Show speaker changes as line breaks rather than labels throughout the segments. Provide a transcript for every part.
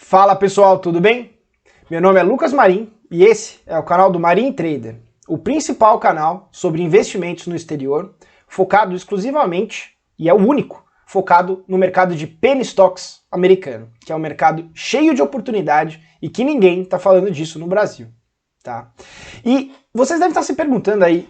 Fala pessoal, tudo bem? Meu nome é Lucas Marim e esse é o canal do Marim Trader, o principal canal sobre investimentos no exterior, focado exclusivamente, e é o único, focado no mercado de penny stocks americano, que é um mercado cheio de oportunidade e que ninguém está falando disso no Brasil, tá? E vocês devem estar se perguntando aí,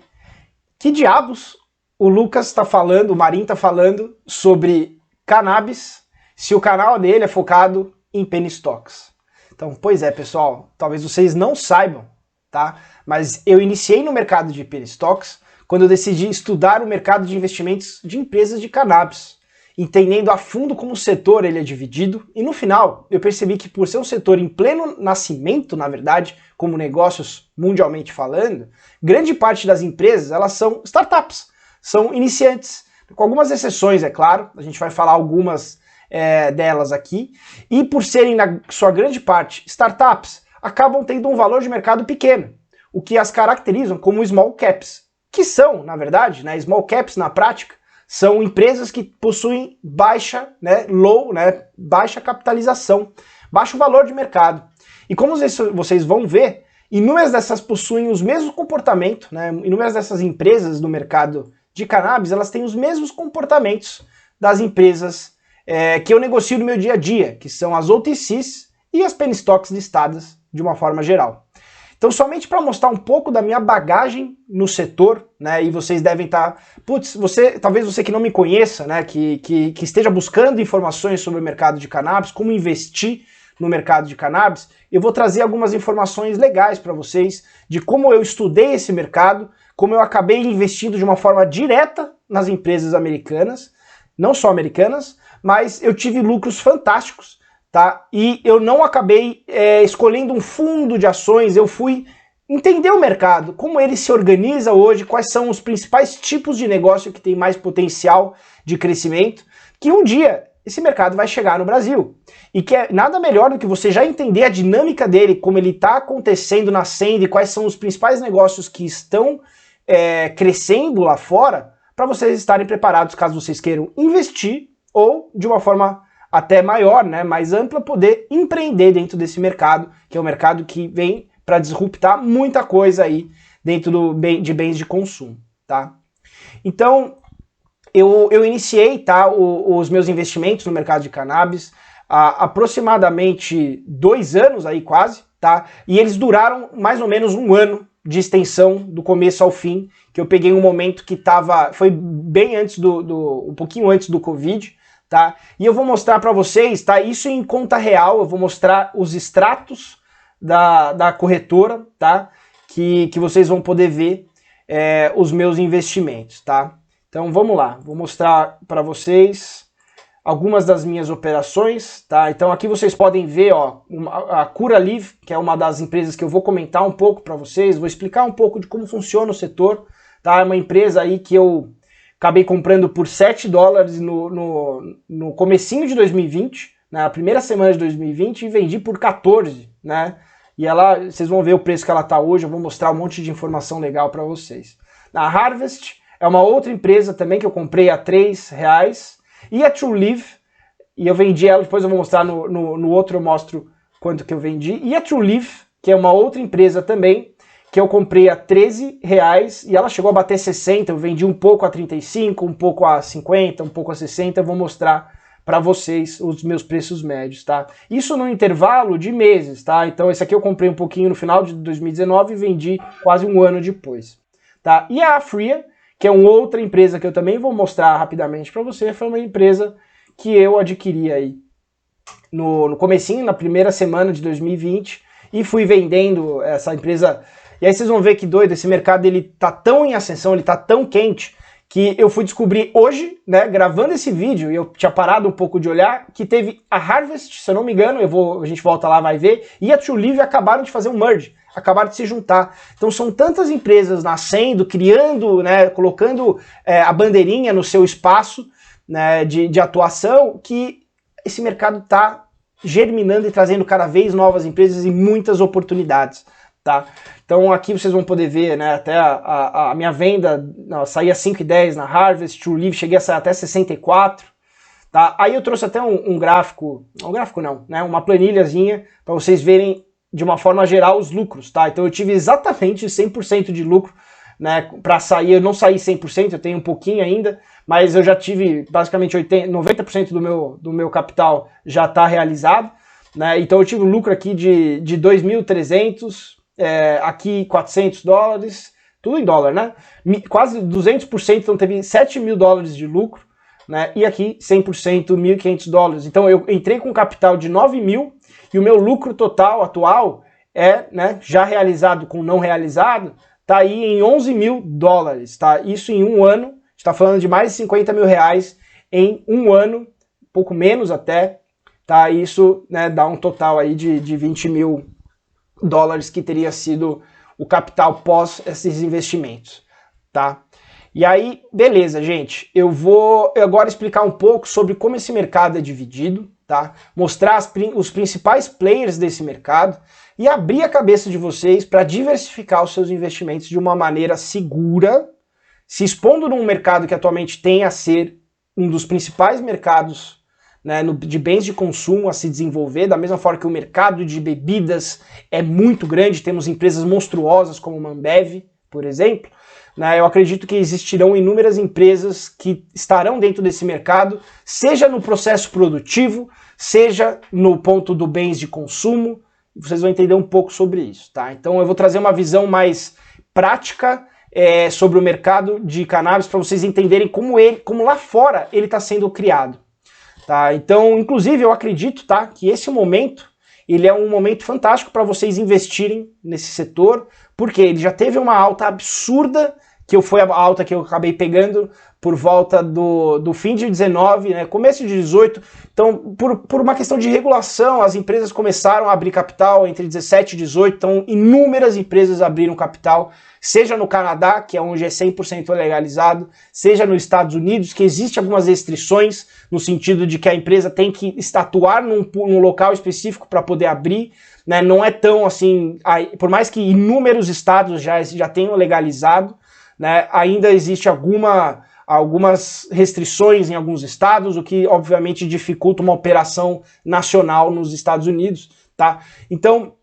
que diabos o Lucas está falando, o Marim está falando sobre cannabis, se o canal dele é focado em penny stocks. Então, pois é, pessoal, talvez vocês não saibam, tá? Mas eu iniciei no mercado de penny stocks quando eu decidi estudar o mercado de investimentos de empresas de cannabis, entendendo a fundo como o setor ele é dividido, e no final eu percebi que por ser um setor em pleno nascimento, na verdade, como negócios mundialmente falando, grande parte das empresas elas são startups, são iniciantes, com algumas exceções, é claro, a gente vai falar algumas delas aqui, e por serem na sua grande parte startups, acabam tendo um valor de mercado pequeno, o que as caracterizam como small caps, que são, na verdade, né, small caps na prática, são empresas que possuem baixa, baixa capitalização, baixo valor de mercado. E como vocês vão ver, inúmeras dessas possuem os mesmos comportamentos, né, inúmeras dessas empresas do mercado de cannabis, elas têm os mesmos comportamentos das empresas que eu negocio no meu dia a dia, que são as OTCs e as penny stocks listadas de uma forma geral. Então, somente para mostrar um pouco da minha bagagem no setor, né, e vocês devem estar... talvez você que não me conheça, né, que esteja buscando informações sobre o mercado de cannabis, como investir no mercado de cannabis, eu vou trazer algumas informações legais para vocês de como eu estudei esse mercado, como eu acabei investindo de uma forma direta nas empresas americanas, não só americanas, mas eu tive lucros fantásticos, tá? E eu não acabei escolhendo um fundo de ações, eu fui entender o mercado, como ele se organiza hoje, quais são os principais tipos de negócio que tem mais potencial de crescimento, que um dia esse mercado vai chegar no Brasil. E que é nada melhor do que você já entender a dinâmica dele, como ele está acontecendo, nascendo, e quais são os principais negócios que estão crescendo lá fora, para vocês estarem preparados caso vocês queiram investir ou, de uma forma até maior, né, mais ampla, poder empreender dentro desse mercado, que é um mercado que vem para disruptar muita coisa aí dentro de bens de consumo, tá? Então, eu iniciei, tá, os meus investimentos no mercado de cannabis há aproximadamente 2 anos aí quase, tá? E eles duraram mais ou menos 1 ano de extensão do começo ao fim, que eu peguei um momento que foi bem antes um pouquinho antes do Covid, tá? E eu vou mostrar para vocês, tá? Isso em conta real, eu vou mostrar os extratos da corretora, tá? Que vocês vão poder ver os meus investimentos, tá? Então vamos lá, vou mostrar para vocês algumas das minhas operações, tá? Então aqui vocês podem ver, ó, a Curaleaf, que é uma das empresas que eu vou comentar um pouco para vocês, vou explicar um pouco de como funciona o setor, tá? É uma empresa aí que eu acabei comprando por $7 no comecinho de 2020, né, na primeira semana de 2020, e vendi por 14, né? E vocês vão ver o preço que ela está hoje, eu vou mostrar um monte de informação legal para vocês. A Harvest é uma outra empresa também que eu comprei a R$3, e a Trulieve, e eu vendi ela, depois eu vou mostrar no outro, eu mostro quanto que eu vendi, e a Trulieve, que é uma outra empresa também, que eu comprei a R$13, e ela chegou a bater 60, eu vendi um pouco a 35, um pouco a 50, um pouco a 60, eu vou mostrar para vocês os meus preços médios, tá? Isso no intervalo de meses, tá? Então esse aqui eu comprei um pouquinho no final de 2019 e vendi quase 1 ano depois, tá? E a Afria, que é uma outra empresa que eu também vou mostrar rapidamente para você, foi uma empresa que eu adquiri aí no comecinho, na primeira semana de 2020, e fui vendendo essa empresa. E aí vocês vão ver que doido, esse mercado ele tá tão em ascensão, ele tá tão quente, que eu fui descobrir hoje, né, gravando esse vídeo, e eu tinha parado um pouco de olhar, que teve a Harvest, se eu não me engano, a gente volta lá, vai ver, e a Trulieve acabaram de fazer um merge, acabaram de se juntar. Então são tantas empresas nascendo, criando, né, colocando a bandeirinha no seu espaço, né, de atuação, que esse mercado está germinando e trazendo cada vez novas empresas e muitas oportunidades, tá? Então aqui vocês vão poder ver, né, até a minha venda, saía 5,10 na Harvest, Trulieve, cheguei a sair até 64, tá? Aí eu trouxe até um gráfico não, né? Uma planilhazinha para vocês verem de uma forma geral os lucros, tá? Então eu tive exatamente 100% de lucro, né? Para sair, eu não saí 100%, eu tenho um pouquinho ainda, mas eu já tive basicamente 90% do meu capital já está realizado, né? Então eu tive um lucro aqui de 2.300, aqui $400, tudo em dólar, né? Quase 200%, então teve $7.000 de lucro, né? E aqui 100%, $1.500. Então eu entrei com um capital de 9.000 e o meu lucro total atual né, já realizado com não realizado, tá aí em $11.000, tá? Isso em um ano, a gente tá falando de mais de R$50 mil em um ano, pouco menos até, tá? Isso, né, dá um total aí de $20.000 que teria sido o capital pós esses investimentos, tá? E aí, beleza, gente, eu vou agora explicar um pouco sobre como esse mercado é dividido, tá? Mostrar os principais players desse mercado e abrir a cabeça de vocês para diversificar os seus investimentos de uma maneira segura, se expondo num mercado que atualmente tem a ser um dos principais mercados, né, de bens de consumo a se desenvolver, da mesma forma que o mercado de bebidas é muito grande, temos empresas monstruosas como a Ambev, por exemplo, né, eu acredito que existirão inúmeras empresas que estarão dentro desse mercado, seja no processo produtivo, seja no ponto do bens de consumo, vocês vão entender um pouco sobre isso, tá? Então eu vou trazer uma visão mais prática sobre o mercado de cannabis para vocês entenderem como lá fora ele está sendo criado, tá? Então, inclusive, eu acredito, tá, que esse momento ele é um momento fantástico para vocês investirem nesse setor, porque ele já teve uma alta absurda, que foi a alta que eu acabei pegando por volta do fim de 19, né, começo de 18. Então, por uma questão de regulação, as empresas começaram a abrir capital entre 17 e 18, então inúmeras empresas abriram capital, seja no Canadá, que é onde é 100% legalizado, seja nos Estados Unidos, que existe algumas restrições, no sentido de que a empresa tem que atuar num local específico para poder abrir, né, não é tão assim, por mais que inúmeros estados já tenham legalizado, né, ainda existe algumas restrições em alguns estados, o que obviamente dificulta uma operação nacional nos Estados Unidos, tá? Então,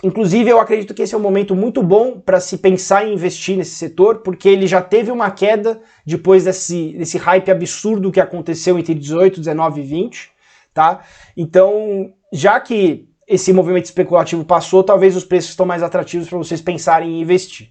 inclusive eu acredito que esse é um momento muito bom para se pensar em investir nesse setor, porque ele já teve uma queda depois desse hype absurdo que aconteceu entre 18, 19 e 20, tá? Então, já que esse movimento especulativo passou, talvez os preços estão mais atrativos para vocês pensarem em investir.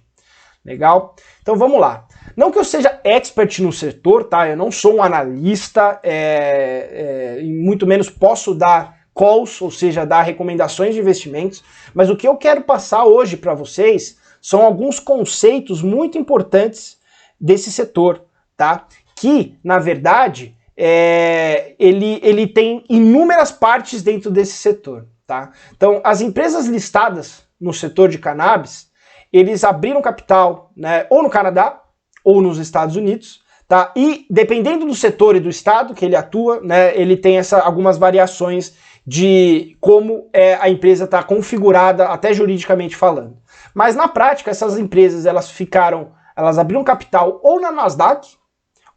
Legal? Então vamos lá. Não que eu seja expert no setor, tá? Eu não sou um analista, e muito menos posso dar calls, ou seja, dar recomendações de investimentos, mas o que eu quero passar hoje para vocês são alguns conceitos muito importantes desse setor, tá? Que, na verdade, ele tem inúmeras partes dentro desse setor, tá? Então, as empresas listadas no setor de cannabis, eles abriram capital, né, ou no Canadá ou nos Estados Unidos, tá? E dependendo do setor e do estado que ele atua, né, ele tem algumas variações de como a empresa está configurada, até juridicamente falando. Mas na prática, essas empresas elas abriram capital ou na Nasdaq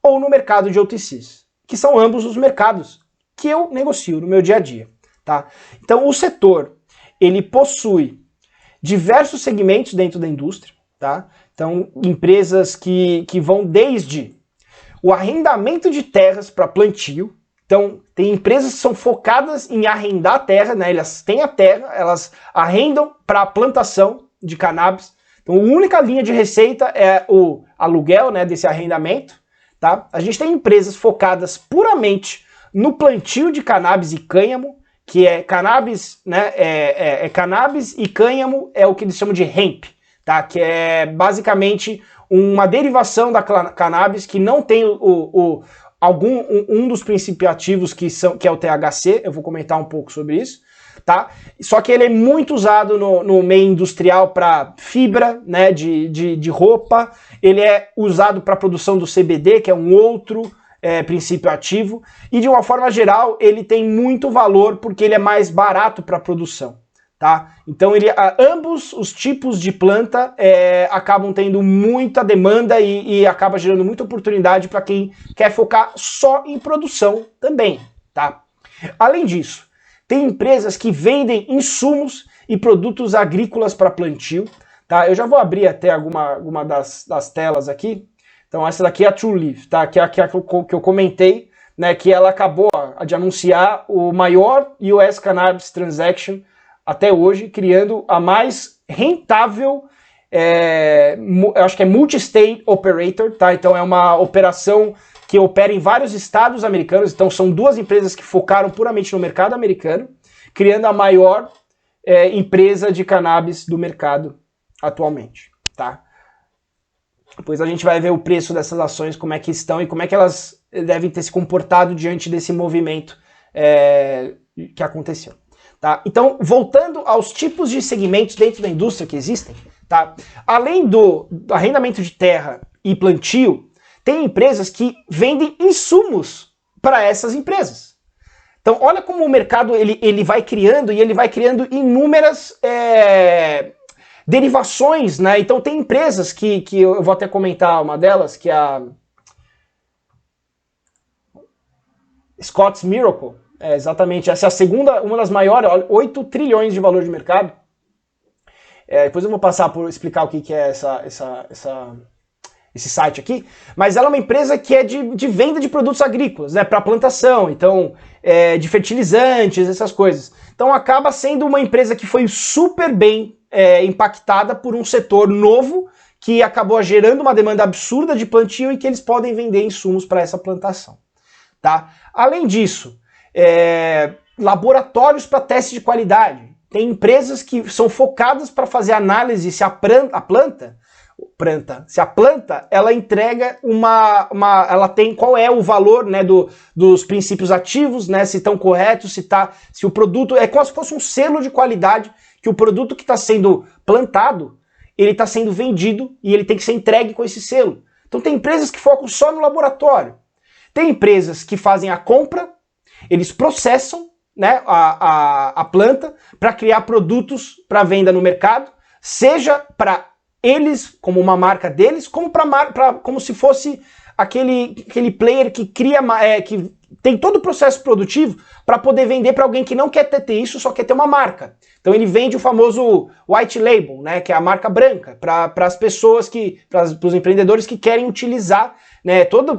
ou no mercado de OTCs, que são ambos os mercados que eu negocio no meu dia a dia, tá? Então o setor ele possui diversos segmentos dentro da indústria, tá? Então, empresas que vão desde o arrendamento de terras para plantio. Então, tem empresas que são focadas em arrendar a terra, né? Elas têm a terra, elas arrendam para a plantação de cannabis. Então, a única linha de receita é o aluguel, né, desse arrendamento, tá? A gente tem empresas focadas puramente no plantio de cannabis e cânhamo, que é cannabis, né, cannabis e cânhamo é o que eles chamam de hemp, tá? Que é basicamente uma derivação da cannabis que não tem um dos princípios ativos que é o THC, eu vou comentar um pouco sobre isso, tá? Só que ele é muito usado no meio industrial para fibra, né, de roupa, ele é usado para a produção do CBD, que é um outro princípio ativo, e de uma forma geral ele tem muito valor porque ele é mais barato para a produção, tá? Então ambos os tipos de planta acabam tendo muita demanda e acaba gerando muita oportunidade para quem quer focar só em produção também, tá? Além disso, tem empresas que vendem insumos e produtos agrícolas para plantio, tá? Eu já vou abrir até alguma das telas aqui. Então essa daqui é a TrueLeaf, tá? Que é a que eu comentei, né? Que ela acabou de anunciar o maior US Cannabis Transaction até hoje, criando a mais rentável, eu acho que é Multi-State Operator, tá? Então é uma operação que opera em vários estados americanos. Então são duas empresas que focaram puramente no mercado americano, criando a maior empresa de cannabis do mercado atualmente, tá? Depois a gente vai ver o preço dessas ações, como é que estão e como é que elas devem ter se comportado diante desse movimento que aconteceu. Tá? Então, voltando aos tipos de segmentos dentro da indústria que existem, tá? Além do arrendamento de terra e plantio, tem empresas que vendem insumos para essas empresas. Então, olha como o mercado ele vai criando e ele vai criando inúmeras derivações, né? Então, tem empresas que eu vou até comentar uma delas, que é a Scotts Miracle. Exatamente, essa é a segunda, uma das maiores, 8 trilhões de valor de mercado. Depois eu vou passar por explicar o que é esse site aqui, mas ela é uma empresa que é de venda de produtos agrícolas, né, para plantação, então de fertilizantes, essas coisas. Então acaba sendo uma empresa que foi super bem impactada por um setor novo que acabou gerando uma demanda absurda de plantio e que eles podem vender insumos para essa plantação. Tá? Além disso, laboratórios para teste de qualidade. Tem empresas que são focadas para fazer análise se a planta ela entrega ela tem qual é o valor, né, dos princípios ativos, né, se estão corretos, se o produto é como se fosse um selo de qualidade, que o produto que está sendo plantado, ele está sendo vendido e ele tem que ser entregue com esse selo. Então tem empresas que focam só no laboratório. Tem empresas que fazem a compra, eles processam, né, a planta para criar produtos para venda no mercado, seja para eles, como uma marca deles, como se fosse aquele player que cria, que tem todo o processo produtivo para poder vender para alguém que não quer ter isso, só quer ter uma marca. Então ele vende o famoso white label, né, que é a marca branca, para as pessoas para os empreendedores que querem utilizar, né, toda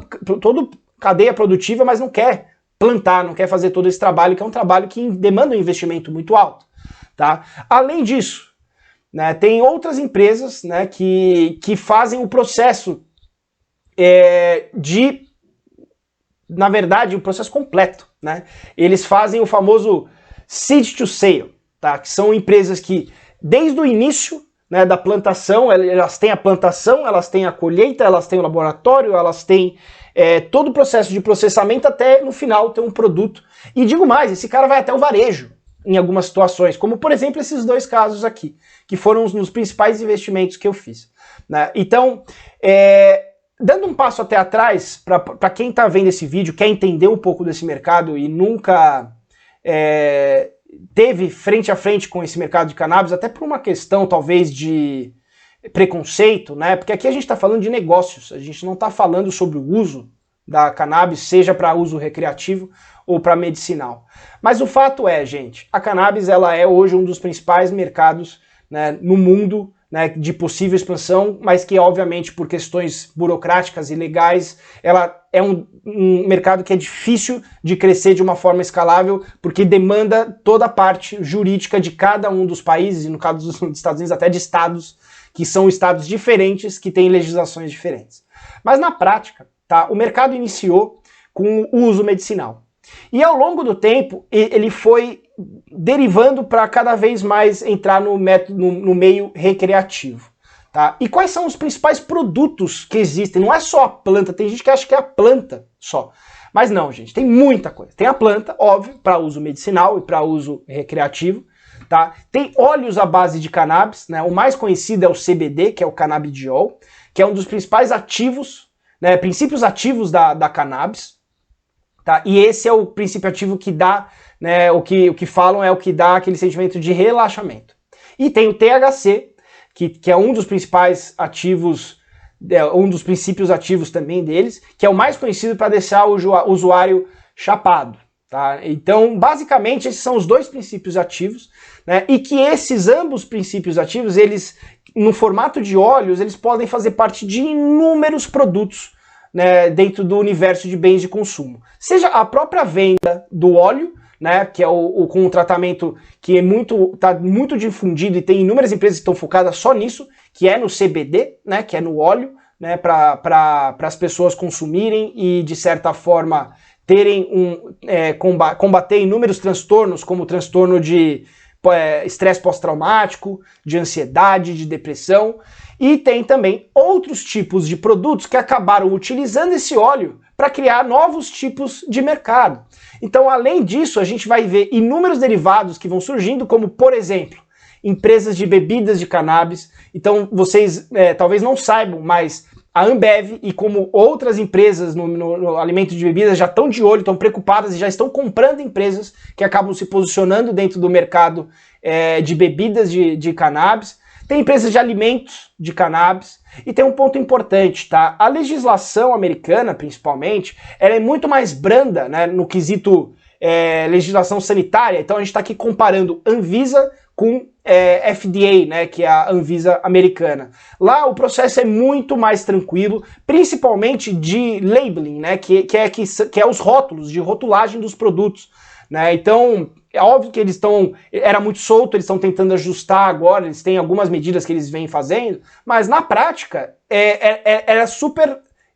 cadeia produtiva, mas não quer plantar, não quer fazer todo esse trabalho, que é um trabalho que demanda um investimento muito alto. Tá? Além disso, né, tem outras empresas, né, que fazem o processo na verdade, o processo completo. Né? Eles fazem o famoso seed to sale, tá? Que são empresas que, desde o início, né, da plantação, elas têm a plantação, elas têm a colheita, elas têm o laboratório, elas têm todo o processo de processamento até no final ter um produto. E digo mais, esse cara vai até o varejo em algumas situações, como por exemplo esses dois casos aqui, que foram os principais investimentos que eu fiz. Né? Então, dando um passo até atrás, para quem está vendo esse vídeo, quer entender um pouco desse mercado e nunca teve frente a frente com esse mercado de cannabis, até por uma questão talvez de preconceito, né? Porque aqui a gente está falando de negócios, a gente não está falando sobre o uso da cannabis, seja para uso recreativo ou para medicinal. Mas o fato é, gente, a cannabis ela é hoje um dos principais mercados, né, no mundo, né, de possível expansão, mas que obviamente por questões burocráticas e legais, ela é um mercado que é difícil de crescer de uma forma escalável, porque demanda toda a parte jurídica de cada um dos países, e no caso dos Estados Unidos até de estados, que são estados diferentes, que têm legislações diferentes. Mas na prática, tá, o mercado iniciou com o uso medicinal. E ao longo do tempo, ele foi derivando para cada vez mais entrar no meio recreativo. Tá? E quais são os principais produtos que existem? Não é só a planta, tem gente que acha que é a planta só. Mas não, gente, tem muita coisa. Tem a planta, óbvio, para uso medicinal e para uso recreativo. Tá? Tem óleos à base de cannabis, né? O mais conhecido é o CBD, que é o canabidiol, que é um dos principais ativos, né, princípios ativos da cannabis. tá? E esse é o princípio ativo que dá, né, o que falam é o que dá aquele sentimento de relaxamento. E tem o THC, que é um dos principais ativos, um dos princípios ativos também deles, que é o mais conhecido para deixar o usuário chapado. Tá? Então, basicamente, esses são os dois princípios ativos, né? E que esses ambos princípios ativos, eles, no formato de óleos, eles podem fazer parte de inúmeros produtos, né, dentro do universo de bens de consumo. Seja a própria venda do óleo, né, que é com um tratamento que está muito difundido e tem inúmeras empresas que estão focadas só nisso, que é no CBD, né, que é no óleo, né, para as pessoas consumirem e, de certa forma, terem combater inúmeros transtornos, como o transtorno de estresse pós-traumático, de ansiedade, de depressão. E tem também outros tipos de produtos que acabaram utilizando esse óleo para criar novos tipos de mercado. Então, além disso, a gente vai ver inúmeros derivados que vão surgindo, como, por exemplo, empresas de bebidas de cannabis. Então, vocês talvez não saibam, mas a Ambev e como outras empresas no alimento de bebidas já estão de olho, estão preocupadas e já estão comprando empresas que acabam se posicionando dentro do mercado de bebidas de cannabis. Tem empresas de alimentos de cannabis. E tem um ponto importante, tá? A legislação americana, principalmente, ela é muito mais branda, né, no quesito legislação sanitária. Então a gente está aqui comparando Anvisa com FDA, né, que é a Anvisa americana. Lá o processo é muito mais tranquilo, principalmente de labeling, né, que é os rótulos, de rotulagem dos produtos. Né? Então, é óbvio que era muito solto, eles estão tentando ajustar agora, eles têm algumas medidas que eles vêm fazendo, mas na prática era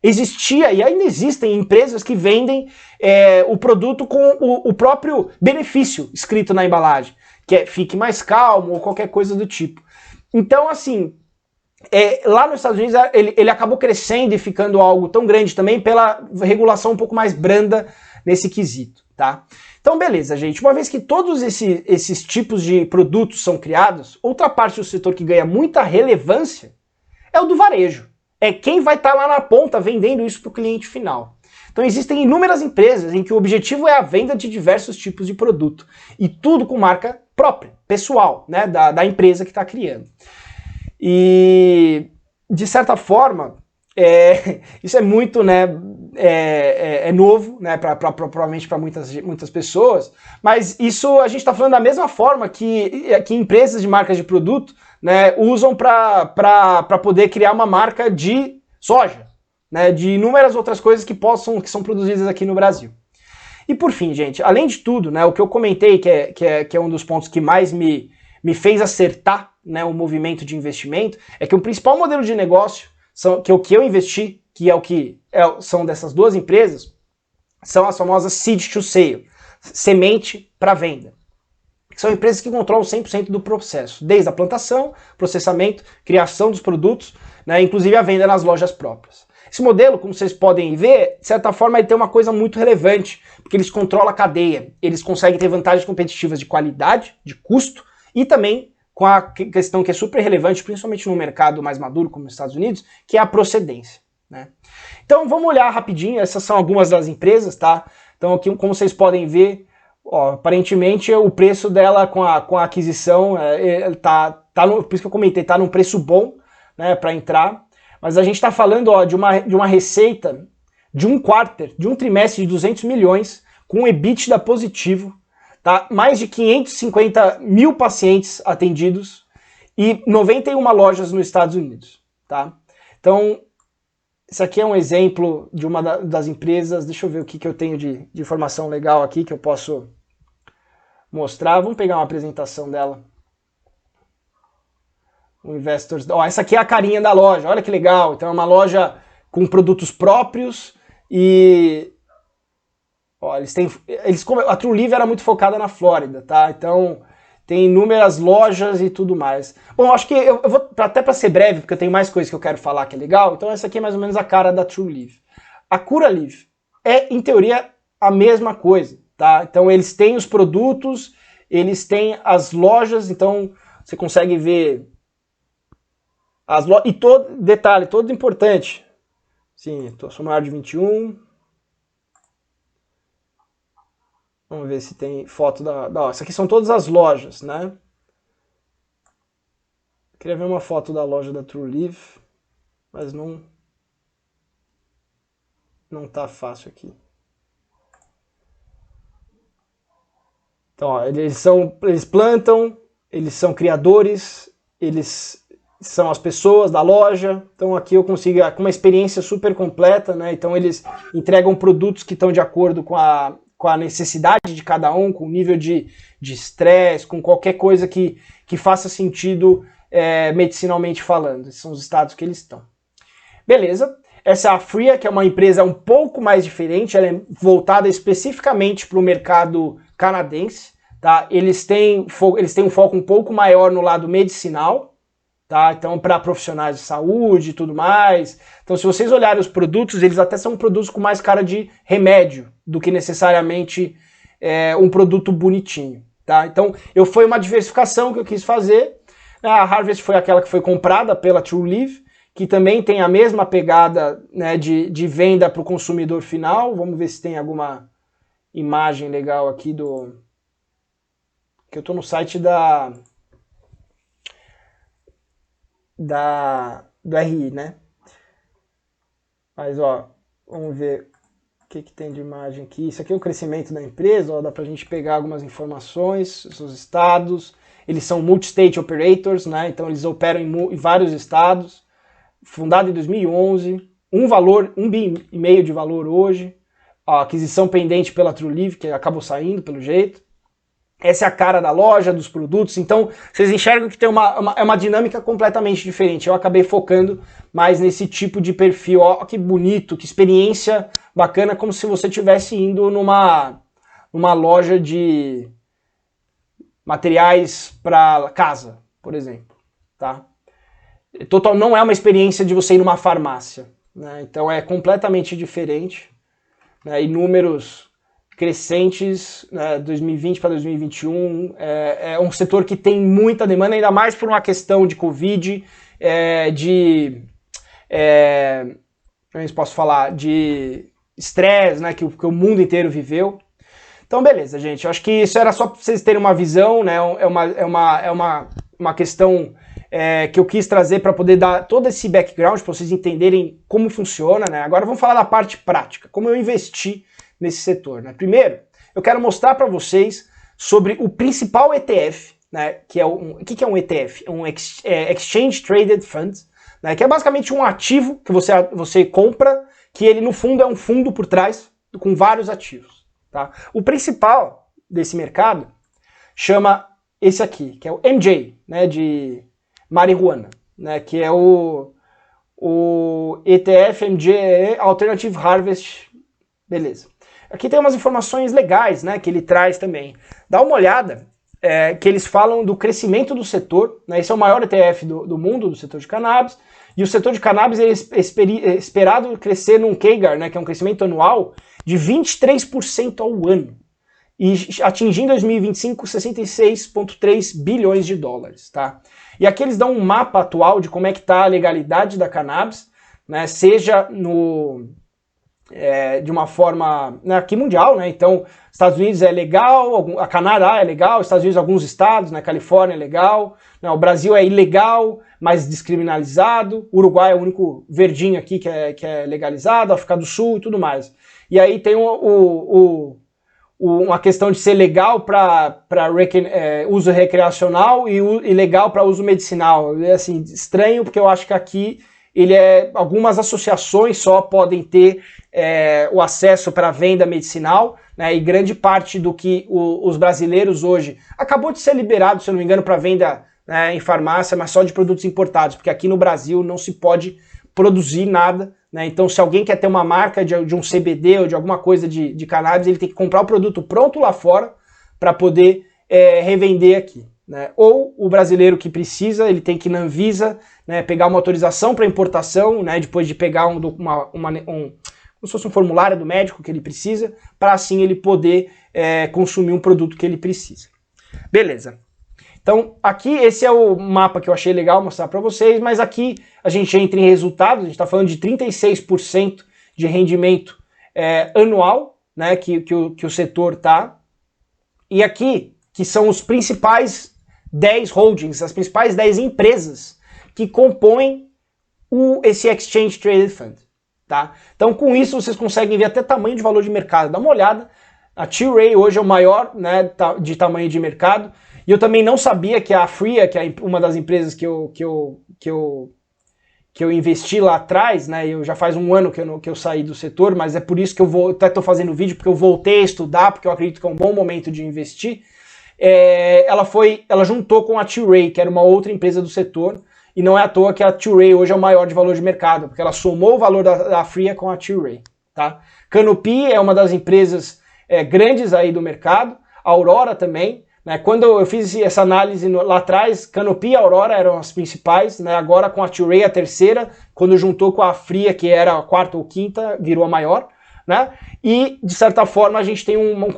existia e ainda existem empresas que vendem o produto com o próprio benefício escrito na embalagem, que é fique mais calmo ou qualquer coisa do tipo. Então, assim, lá nos Estados Unidos ele acabou crescendo e ficando algo tão grande também pela regulação um pouco mais branda nesse quesito, tá? Então, beleza, gente. Uma vez que todos esses tipos de produtos são criados, outra parte do setor que ganha muita relevância é o do varejo. É quem vai estar lá na ponta vendendo isso para o cliente final. Então, existem inúmeras empresas em que o objetivo é a venda de diversos tipos de produto. E tudo com marca própria, pessoal, né, da empresa que está criando. E, de certa forma, isso é muito, né, novo, né, provavelmente para muitas pessoas, mas isso a gente está falando da mesma forma que empresas de marcas de produto, né, usam para poder criar uma marca de soja, né, de inúmeras outras coisas que são produzidas aqui no Brasil. E por fim, gente, além de tudo, né, o que eu comentei que é um dos pontos que mais me fez acertar, né, o movimento de investimento, é que o principal modelo de negócio que é o que eu investi, que é o que são dessas duas empresas, são as famosas seed to sale, semente para venda. São empresas que controlam 100% do processo, desde a plantação, processamento, criação dos produtos, né, inclusive a venda nas lojas próprias. Esse modelo, como vocês podem ver, de certa forma ele tem uma coisa muito relevante, porque eles controlam a cadeia, eles conseguem ter vantagens competitivas de qualidade, de custo e também com a questão que é super relevante, principalmente no mercado mais maduro, como os Estados Unidos, que é a procedência. Né? Então vamos olhar rapidinho, essas são algumas das empresas, tá? Então aqui, como vocês podem ver, aparentemente o preço dela com a aquisição, por isso que eu comentei, tá num preço bom, né, para entrar, mas a gente está falando de uma receita de um trimestre de 200 milhões, com um EBITDA positivo, tá? Mais de 550 mil pacientes atendidos e 91 lojas nos Estados Unidos. Tá? Então, esse aqui é um exemplo de uma das empresas. Deixa eu ver o que eu tenho de informação legal aqui que eu posso mostrar. Vamos pegar uma apresentação dela. O Investors. Essa aqui é a carinha da loja. Olha que legal. Então é uma loja com produtos próprios e... a Trulieve era muito focada na Flórida, tá? Então tem inúmeras lojas e tudo mais. Bom, acho que eu vou, até para ser breve, porque eu tenho mais coisas que eu quero falar que é legal, então essa aqui é mais ou menos a cara da Trulieve. A Curaleaf é, em teoria, a mesma coisa, tá? Então eles têm os produtos, eles têm as lojas, então você consegue ver as lojas, e detalhe, todo importante. Sim, sou maior de 21... Vamos ver se tem foto da... Isso aqui são todas as lojas, né? Queria ver uma foto da loja da Trulieve, mas não tá fácil aqui. Então, ó, eles plantam, eles são criadores, eles são as pessoas da loja. Então aqui eu consigo, com uma experiência super completa, né? Então eles entregam produtos que estão de acordo com a necessidade de cada um, com o nível de estresse, com qualquer coisa que faça sentido medicinalmente falando. Esses são os estados que eles estão. Beleza. Essa é a Fria, que é uma empresa um pouco mais diferente, ela é voltada especificamente para o mercado canadense, tá? Eles têm um foco um pouco maior no lado medicinal, tá? Então para profissionais de saúde e tudo mais. Então se vocês olharem os produtos, eles até são produtos com mais cara de remédio do que necessariamente um produto bonitinho, tá? Então foi uma diversificação que eu quis fazer. A Harvest foi aquela que foi comprada pela Trulieve, que também tem a mesma pegada, né, de venda para o consumidor final. Vamos ver se tem alguma imagem legal aqui do... que eu estou no site do RI, né? Mas, ó, vamos ver o que tem de imagem aqui. Isso aqui é o crescimento da empresa, ó, dá para a gente pegar algumas informações, seus estados. Eles são multi-state operators, né? Então eles operam em vários estados. Fundado em 2011, $1,5 bilhão de valor hoje, a aquisição pendente pela Trulieve, que acabou saindo pelo jeito. Essa é a cara da loja, dos produtos, então vocês enxergam que tem uma dinâmica completamente diferente. Eu acabei focando mais nesse tipo de perfil. Ó, que bonito, que experiência bacana, como se você estivesse indo numa loja de materiais para casa, por exemplo, tá? Não é uma experiência de você ir numa farmácia, né? Então é completamente diferente, né? E números crescentes, né? 2020 para 2021, é um setor que tem muita demanda, ainda mais por uma questão de Covid, como eu posso falar, de estresse, né? que o mundo inteiro viveu. Então beleza, gente, eu acho que isso era só para vocês terem uma visão, né? É uma questão que eu quis trazer para poder dar todo esse background, para vocês entenderem como funciona, né? Agora vamos falar da parte prática, como eu investi nesse setor, né? Primeiro, eu quero mostrar para vocês sobre o principal ETF, né? Que é o que é um ETF? É um Exchange Traded Fund, né? Que é basicamente um ativo que você compra, que ele no fundo é um fundo por trás com vários ativos, tá? O principal desse mercado chama esse aqui, que é o MJ, né? De marihuana, né, que é o ETF MJ Alternative Harvest, beleza. Aqui tem umas informações legais, né, que ele traz também. Dá uma olhada, que eles falam do crescimento do setor, né, esse é o maior ETF do mundo, do setor de cannabis, e o setor de cannabis é esperado crescer num CAGR, né, que é um crescimento anual, de 23% ao ano. E atingir em 2025 66,3 bilhões de dólares, tá? E aqui eles dão um mapa atual de como é que está a legalidade da cannabis, né? Seja de uma forma, né, aqui mundial, né? Então, Estados Unidos é legal, a Canadá é legal, Estados Unidos alguns estados, né? Califórnia é legal, né? O Brasil é ilegal, mas descriminalizado, o Uruguai é o único verdinho aqui que é legalizado, África do Sul e tudo mais. E aí tem uma questão de ser legal para uso recreacional e legal para uso medicinal. É assim, estranho, porque eu acho que aqui algumas associações só podem ter o acesso para venda medicinal, né, e grande parte do que os brasileiros hoje acabou de ser liberado, se eu não me engano, para venda, né, em farmácia, mas só de produtos importados, porque aqui no Brasil não se pode produzir nada, né? Então se alguém quer ter uma marca de um CBD ou de alguma coisa de cannabis, ele tem que comprar o produto pronto lá fora para poder revender aqui, né? Ou o brasileiro que precisa, ele tem que ir na Anvisa, né, pegar uma autorização para importação, né, depois de pegar como se fosse um formulário do médico que ele precisa, para assim ele poder consumir um produto que ele precisa. Beleza. Então, aqui esse é o mapa que eu achei legal mostrar para vocês, mas aqui a gente entra em resultados, a gente está falando de 36% de rendimento anual, né, que o setor está. E aqui, que são os principais 10 holdings, as principais 10 empresas que compõem esse Exchange Traded Fund. Tá? Então com isso vocês conseguem ver até tamanho de valor de mercado. Dá uma olhada, a Tilray hoje é o maior, né, de tamanho de mercado, e eu também não sabia que a Fria, que é uma das empresas que eu investi lá atrás, né, eu já faz um ano que eu saí do setor, mas é por isso que eu até estou fazendo vídeo, porque eu voltei a estudar, porque eu acredito que é um bom momento de investir. Ela juntou com a Tilray, que era uma outra empresa do setor, e não é à toa que a Tilray hoje é o maior de valor de mercado, porque ela somou o valor da Fria com a Tilray. Tá? Canopy é uma das empresas grandes aí do mercado, a Aurora também. Né? Quando eu fiz essa análise lá atrás, Canopy e Aurora eram as principais, né? Agora com a Tilray a terceira, quando juntou com a Fria, que era a quarta ou quinta, virou a maior. Né? E, de certa forma, a gente tem um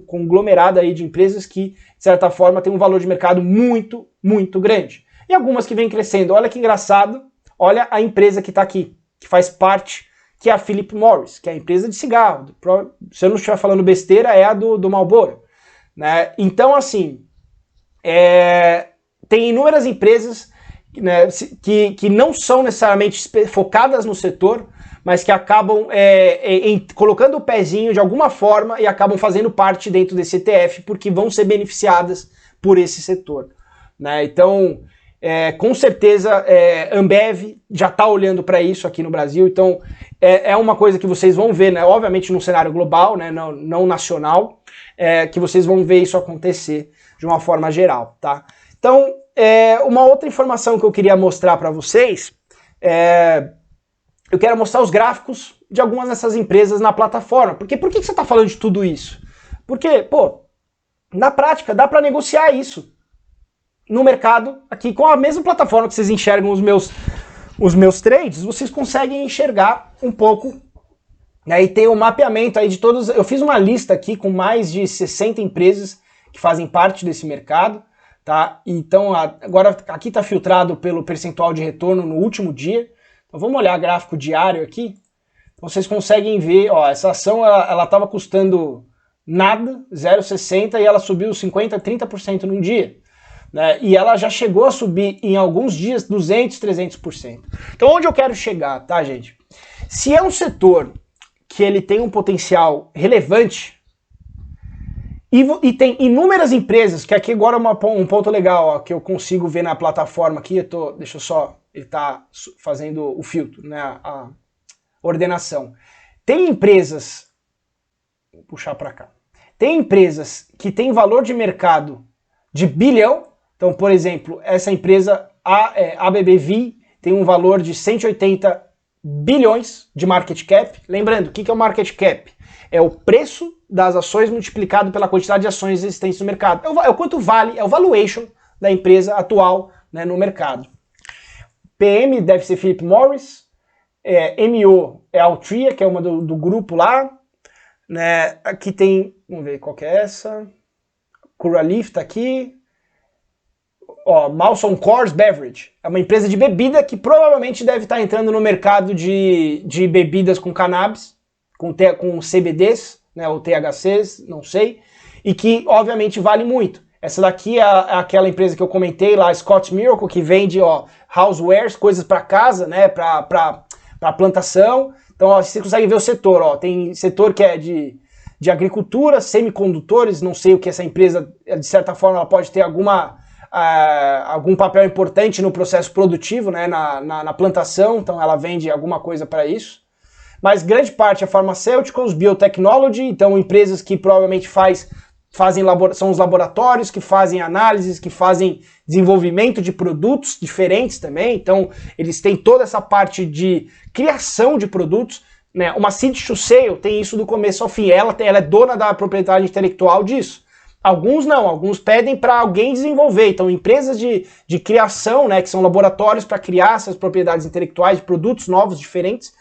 conglomerado aí de empresas que, de certa forma, tem um valor de mercado muito, muito grande. E algumas que vêm crescendo. Olha que engraçado, olha a empresa que está aqui, que faz parte, que é a Philip Morris, que é a empresa de cigarro. Se eu não estiver falando besteira, é a do Marlboro. Né? Então, assim, tem inúmeras empresas, né, que não são necessariamente focadas no setor, mas que acabam colocando o pezinho de alguma forma e acabam fazendo parte dentro desse ETF, porque vão ser beneficiadas por esse setor. Né? Então, com certeza, Ambev já está olhando para isso aqui no Brasil, então é uma coisa que vocês vão ver, né? Obviamente no cenário global, né? não nacional, que vocês vão ver isso acontecer de uma forma geral. Tá? Então, uma outra informação que eu queria mostrar para vocês, eu quero mostrar os gráficos de algumas dessas empresas na plataforma. Porque por que você está falando de tudo isso? Porque, pô, na prática dá para negociar isso no mercado, aqui com a mesma plataforma que vocês enxergam os meus trades, vocês conseguem enxergar um pouco, né, e tem um mapeamento aí de todos. Eu fiz uma lista aqui com mais de 60 empresas que fazem parte desse mercado, tá? Então agora aqui está filtrado pelo percentual de retorno no último dia. Então vamos olhar gráfico diário aqui. Então vocês conseguem ver, ó, essa ação ela estava custando nada, 0,60, e ela subiu 50%, 30% num dia. Né? E ela já chegou a subir em alguns dias 200%, 300%. Então onde eu quero chegar, tá, gente? Se é um setor que ele tem um potencial relevante e tem inúmeras empresas, que aqui agora é um ponto legal, ó, que eu consigo ver na plataforma aqui, deixa eu só, ele está fazendo o filtro, né, a ordenação. Tem empresas, vou puxar para cá, tem empresas que têm valor de mercado de bilhão. Então, por exemplo, essa empresa, a ABBV, tem um valor de 180 bilhões de market cap. Lembrando, o que é o market cap? É o preço das ações multiplicado pela quantidade de ações existentes no mercado. É o quanto vale, é o valuation da empresa atual, né, no mercado. PM deve ser Philip Morris, MO é Altria, que é uma do grupo lá. Né? Aqui tem, vamos ver qual que é essa. Curaleaf está aqui. Ó, Molson Coors Beverage, é uma empresa de bebida que provavelmente deve estar entrando no mercado de bebidas com cannabis, com CBDs, né, ou THCs, não sei, e que obviamente vale muito. Essa daqui é aquela empresa que eu comentei lá, Scotts Miracle, que vende, ó, housewares, coisas para casa, né, para plantação. Então, ó, você consegue ver o setor, ó, tem setor que é de agricultura, semicondutores, não sei o que essa empresa, de certa forma, ela pode ter algum papel importante no processo produtivo, né, na plantação, então ela vende alguma coisa para isso. Mas grande parte é pharmaceuticals, biotechnology, então empresas que provavelmente são os laboratórios que fazem análises, que fazem desenvolvimento de produtos diferentes também, então eles têm toda essa parte de criação de produtos, né? Uma seed to sale tem isso do começo ao fim, ela é dona da propriedade intelectual disso. Alguns não, alguns pedem para alguém desenvolver, então empresas de criação, né, que são laboratórios para criar essas propriedades intelectuais de produtos novos, diferentes,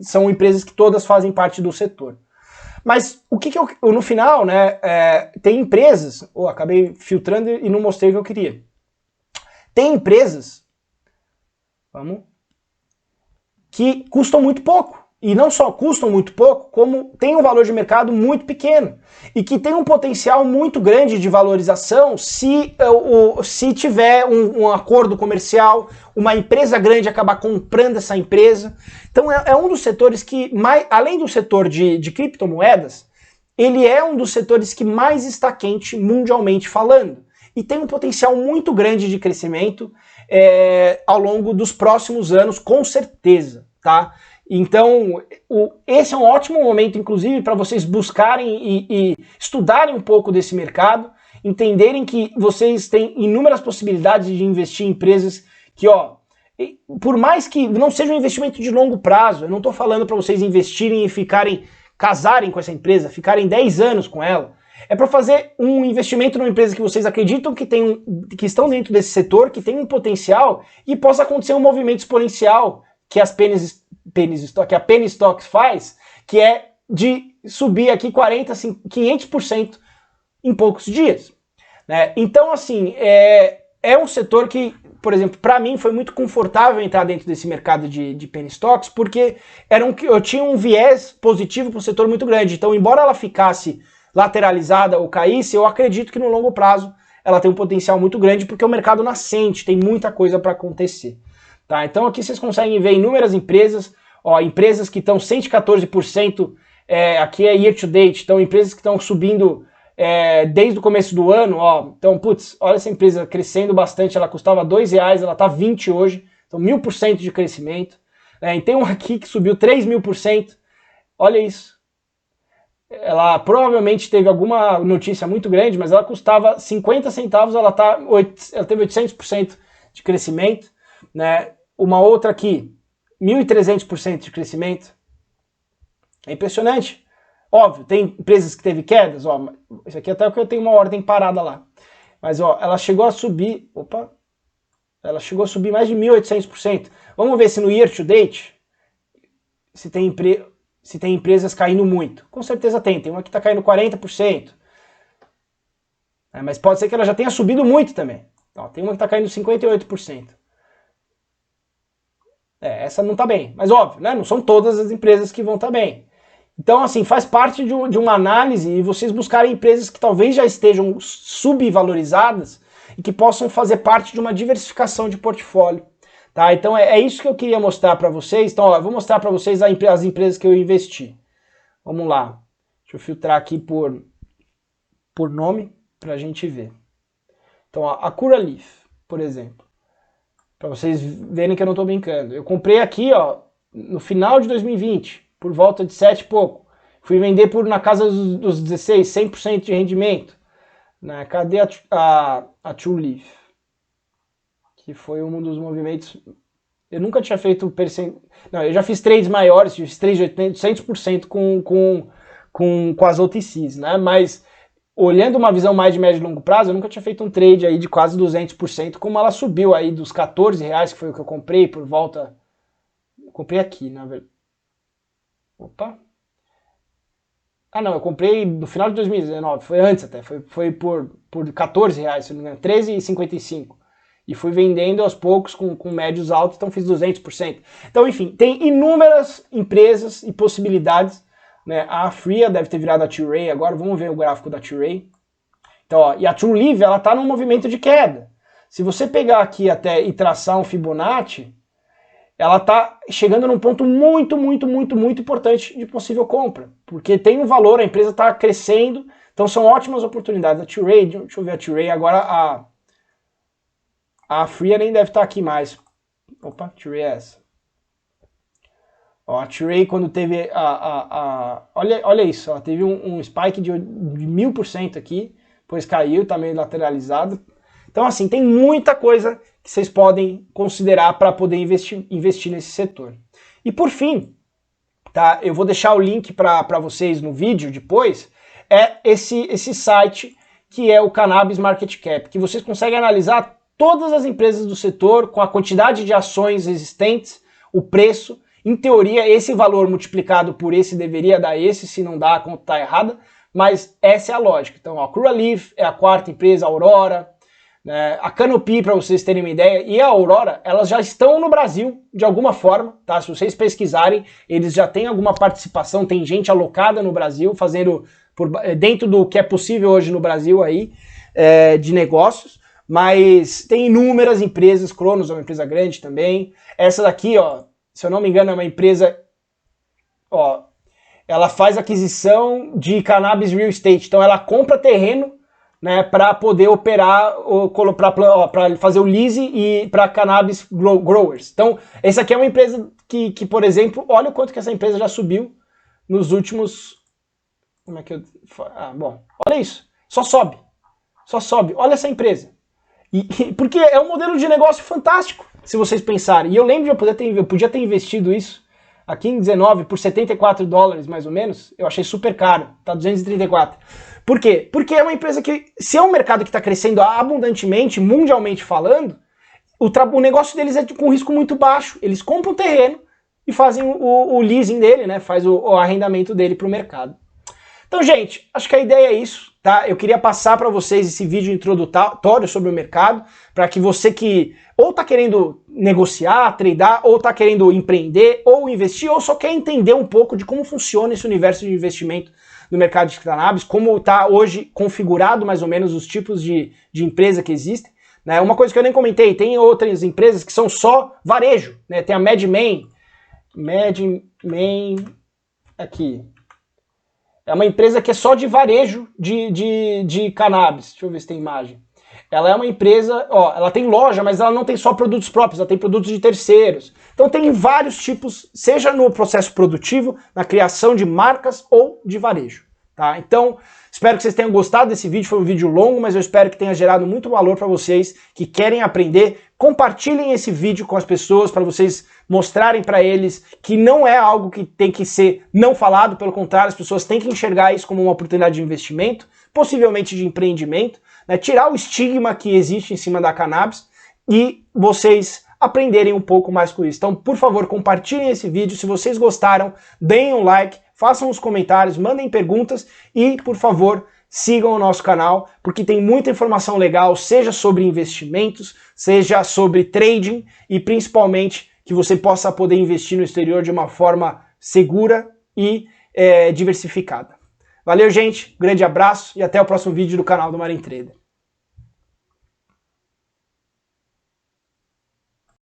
são empresas que todas fazem parte do setor. Mas o que eu no final, né, tem empresas, acabei filtrando e não mostrei o que eu queria. Tem empresas, que custam muito pouco. e não só custam muito pouco, como tem um valor de mercado muito pequeno e que tem um potencial muito grande de valorização se tiver um acordo comercial, uma empresa grande acabar comprando essa empresa. Então é um dos setores que, além do setor de criptomoedas, ele é um dos setores que mais está quente mundialmente falando e tem um potencial muito grande de crescimento ao longo dos próximos anos, com certeza, tá? Então, esse é um ótimo momento, inclusive, para vocês buscarem e estudarem um pouco desse mercado, entenderem que vocês têm inúmeras possibilidades de investir em empresas que, por mais que não seja um investimento de longo prazo, eu não estou falando para vocês investirem e casarem com essa empresa, ficarem 10 anos com ela. É para fazer um investimento numa empresa que vocês acreditam que estão dentro desse setor, que tem um potencial e possa acontecer um movimento exponencial que a Penny Stocks faz, que é de subir aqui 500% em poucos dias. Né? Então, assim, é um setor que, por exemplo, para mim foi muito confortável entrar dentro desse mercado de Penny Stocks, porque eu tinha um viés positivo para o setor muito grande. Então, embora ela ficasse lateralizada ou caísse, eu acredito que no longo prazo ela tem um potencial muito grande, porque é um mercado nascente, tem muita coisa para acontecer. Tá? Então aqui vocês conseguem ver inúmeras empresas, empresas que estão 114%, aqui é year to date, então empresas que estão subindo desde o começo do ano, então, putz, olha essa empresa crescendo bastante, ela custava R$2, ela está 20 hoje, então 1000% de crescimento. E tem um aqui que subiu 3000%, olha isso. Ela provavelmente teve alguma notícia muito grande, mas ela custava 50 centavos, ela teve 800% de crescimento. Né? Uma outra aqui, 1.300% de crescimento. É impressionante. Óbvio, tem empresas que teve quedas, isso aqui até que eu tenho uma ordem parada lá. Mas ela chegou a subir, ela chegou a subir mais de 1.800%. Vamos ver se no year to date, se tem empresas caindo muito. Com certeza tem uma que está caindo 40%. Mas pode ser que ela já tenha subido muito também. Tem uma que está caindo 58%. Essa não está bem, mas óbvio, né? Não são todas as empresas que vão estar bem. Então, assim, faz parte de uma análise e vocês buscarem empresas que talvez já estejam subvalorizadas e que possam fazer parte de uma diversificação de portfólio. Tá? Então é isso que eu queria mostrar para vocês. Então, eu vou mostrar para vocês as empresas que eu investi. Vamos lá. Deixa eu filtrar aqui por nome para a gente ver. Então, a Curaleaf, por exemplo. Para vocês verem que eu não estou brincando. Eu comprei aqui, no final de 2020, por volta de 7 e pouco. Fui vender na casa dos 16, 100% de rendimento. Cadê a True Leaf? Que foi um dos movimentos... Eu nunca tinha feito... Não, eu já fiz trades maiores, fiz trades de 800% com as OTCs, né? Mas... olhando uma visão mais de médio e longo prazo, eu nunca tinha feito um trade aí de quase 200%, como ela subiu aí dos R$14, que foi o que eu comprei, por volta... Eu comprei aqui, na verdade. Não, eu comprei no final de 2019, foi antes até, foi por R$14, se não me engano, R$13,55. E fui vendendo aos poucos com médios altos, então fiz 200%. Então, enfim, tem inúmeras empresas e possibilidades. Né? A Fria deve ter virado a T-Ray agora, vamos ver o gráfico da T-Ray. Então, e a True Leaf, ela está num movimento de queda. Se você pegar aqui e traçar um Fibonacci, ela está chegando num ponto muito, muito, muito, muito importante de possível compra. Porque tem um valor, a empresa está crescendo, então são ótimas oportunidades. A T-Ray, deixa eu ver a T-Ray, agora a Fria nem deve estar aqui mais. T-Ray é essa. A T-Ray, quando teve olha isso, ela teve um spike de 1000% aqui, depois caiu, tá meio lateralizado. Então, assim, tem muita coisa que vocês podem considerar para poder investir nesse setor. E por fim, tá, eu vou deixar o link para vocês no vídeo depois, esse site que é o Cannabis Market Cap, que vocês conseguem analisar todas as empresas do setor com a quantidade de ações existentes, o preço. Em teoria, esse valor multiplicado por esse deveria dar esse, se não dá, a conta está errada, mas essa é a lógica. Então, a Curaleaf é a quarta empresa, a Aurora, A Canopy, para vocês terem uma ideia, e a Aurora, elas já estão no Brasil de alguma forma, tá? Se vocês pesquisarem, eles já têm alguma participação, tem gente alocada no Brasil, fazendo dentro do que é possível hoje no Brasil aí, de negócios, mas tem inúmeras empresas, Cronos é uma empresa grande também. Essa daqui, ó, se eu não me engano, é uma empresa, ó, ela faz aquisição de cannabis real estate, então ela compra terreno, né, para poder operar, para fazer o lease e para cannabis growers. Então, essa aqui é uma empresa que, por exemplo, olha o quanto que essa empresa já subiu nos últimos... Como é que eu... bom, olha isso, só sobe, olha essa empresa. Porque é um modelo de negócio fantástico, se vocês pensarem. E eu lembro de eu podia ter investido isso aqui em 19 por $74 mais ou menos, eu achei super caro, tá 234. Por quê? Porque é uma empresa que, se é um mercado que está crescendo abundantemente, mundialmente falando, o negócio deles é com risco muito baixo. Eles compram terreno e fazem o leasing dele, né? Faz o arrendamento dele para o mercado. Então, gente, acho que a ideia é isso, tá? Eu queria passar para vocês esse vídeo introdutório sobre o mercado, para que você que ou está querendo negociar, tradear, ou está querendo empreender, ou investir, ou só quer entender um pouco de como funciona esse universo de investimento no mercado de cannabis, como está hoje configurado mais ou menos os tipos de empresa que existem. Né? Uma coisa que eu nem comentei, tem outras empresas que são só varejo, né? Tem a MedMan, aqui, é uma empresa que é só de varejo de cannabis. Deixa eu ver se tem imagem. Ela é uma empresa, ó, ela tem loja, mas ela não tem só produtos próprios, ela tem produtos de terceiros. Então tem vários tipos, seja no processo produtivo, na criação de marcas ou de varejo. Tá? Então, espero que vocês tenham gostado desse vídeo, foi um vídeo longo, mas eu espero que tenha gerado muito valor para vocês que querem aprender. Compartilhem esse vídeo com as pessoas para vocês mostrarem para eles que não é algo que tem que ser não falado, pelo contrário, as pessoas têm que enxergar isso como uma oportunidade de investimento, possivelmente de empreendimento, né? Tirar o estigma que existe em cima da cannabis e vocês aprenderem um pouco mais com isso. Então, por favor, compartilhem esse vídeo. Se vocês gostaram, deem um like, façam os comentários, mandem perguntas e, por favor, sigam o nosso canal, porque tem muita informação legal, seja sobre investimentos, seja sobre trading e, principalmente, que você possa poder investir no exterior de uma forma segura e diversificada. Valeu, gente, grande abraço e até o próximo vídeo do canal do Marin Trader.